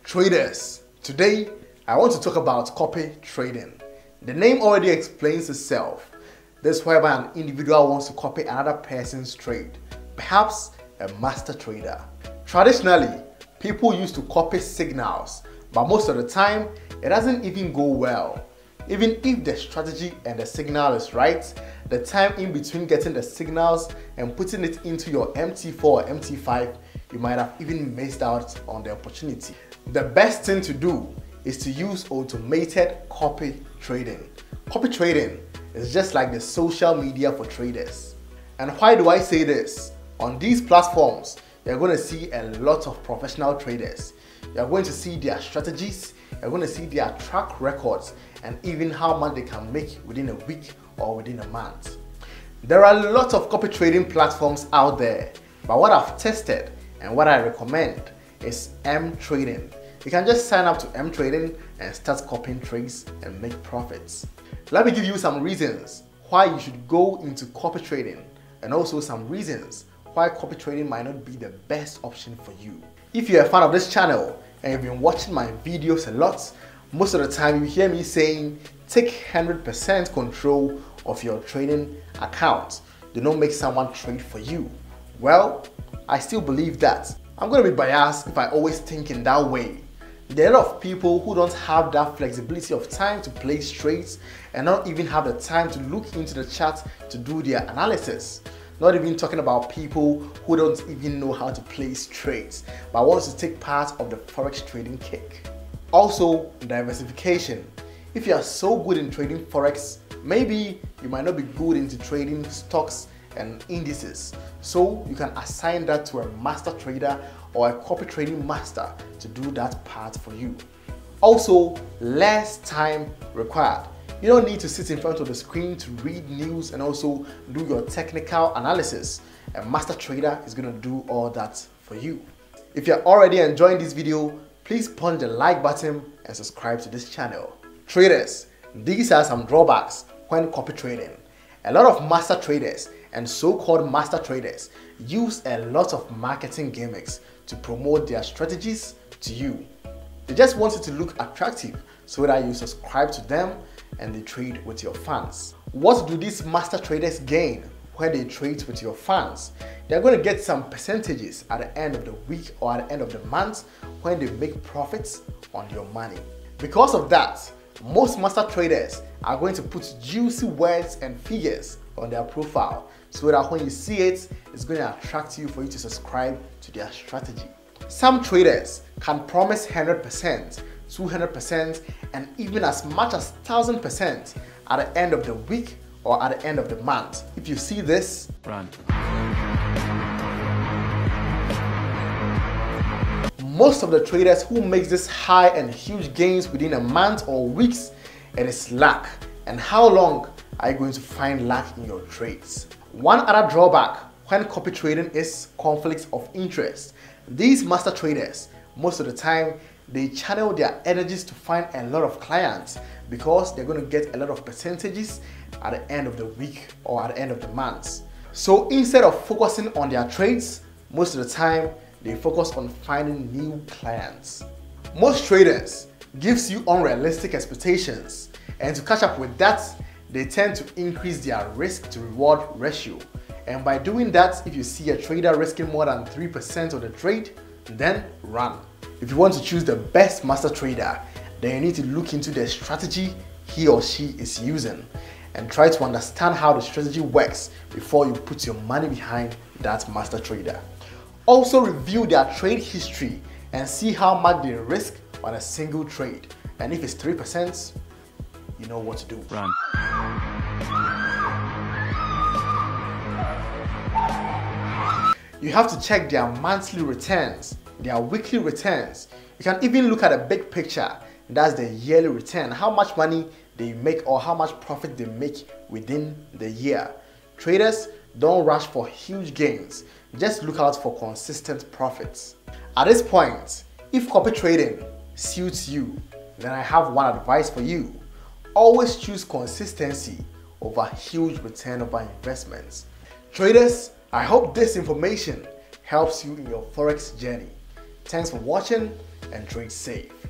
Traders, today I want to talk about copy trading. The name already explains itself. This is whereby an individual wants to copy another person's trade, perhaps a master trader. Traditionally, people used to copy signals, but most of the time it doesn't even go well. Even if the strategy and the signal is right, the time in between getting the signals and putting it into your MT4 or MT5, you might have even missed out on the opportunity. The best thing to do is to use automated copy trading. Copy trading is just like the social media for traders. And why do I say this? On these platforms, you're going to see a lot of professional traders. You're going to see their strategies, you're going to see their track records, and even how much they can make within a week or within a month. There are lots of copy trading platforms out there, but what I've tested and what I recommend is M Trading. You can just sign up to M Trading and start copying trades and make profits. Let me give you some reasons why you should go into copy trading, and also some reasons why copy trading might not be the best option for you. If you're a fan of this channel and you've been watching my videos a lot, most of the time you hear me saying take 100% control of your trading account. Do not make someone trade for you. Well, I still believe that. I'm going to be biased if I always think in that way. There are a lot of people who don't have that flexibility of time to place trades and not even have the time to look into the chart to do their analysis. Not even talking about people who don't even know how to place trades but want to take part of the Forex trading kick. Also, diversification. If you are so good in trading Forex, maybe you might not be good into trading stocks and indices. So you can assign that to a master trader or a copy trading master to do that part for you. Also, less time required. You don't need to sit in front of the screen to read news and also do your technical analysis. A master trader is going to do all that for you. If you're already enjoying this video, please punch the like button and subscribe to this channel. Traders, these are some drawbacks when copy trading. A lot of master traders and so-called master traders use a lot of marketing gimmicks to promote their strategies to you. They just want it to look attractive so that you subscribe to them and they trade with your fans. What do these master traders gain when they trade with your fans? They're going to get some percentages at the end of the week or at the end of the month when they make profits on your money. Because of that, most master traders are going to put juicy words and figures on their profile so that when you see it, it's going to attract you for you to subscribe to their strategy. Some traders can promise 100%, 200%, and even as much as 1000% at the end of the week or at the end of the month. If you see this, run. Most of the traders who make this high and huge gains within a month or weeks, it is luck. And how long are you going to find luck in your trades? One other drawback when copy trading is conflicts of interest. These master traders, most of the time, they channel their energies to find a lot of clients because they're going to get a lot of percentages at the end of the week or at the end of the month. So instead of focusing on their trades, most of the time, they focus on finding new clients. Most traders gives you unrealistic expectations, and to catch up with that, they tend to increase their risk to reward ratio. And by doing that, if you see a trader risking more than 3% of the trade, then run. If you want to choose the best master trader, then you need to look into the strategy he or she is using and try to understand how the strategy works before you put your money behind that master trader. Also review their trade history and see how much they risk on a single trade. And if it's 3%, you know what to do. Run. You have to check their monthly returns, their weekly returns. You can even look at a big picture. That's the yearly return, how much money they make or how much profit they make within the year. Traders, don't rush for huge gains. Just look out for consistent profits. At this point, if copy trading suits you, then I have one advice for you. Always choose consistency over huge return over investments. Traders, I hope this information helps you in your Forex journey. Thanks for watching and trade safe.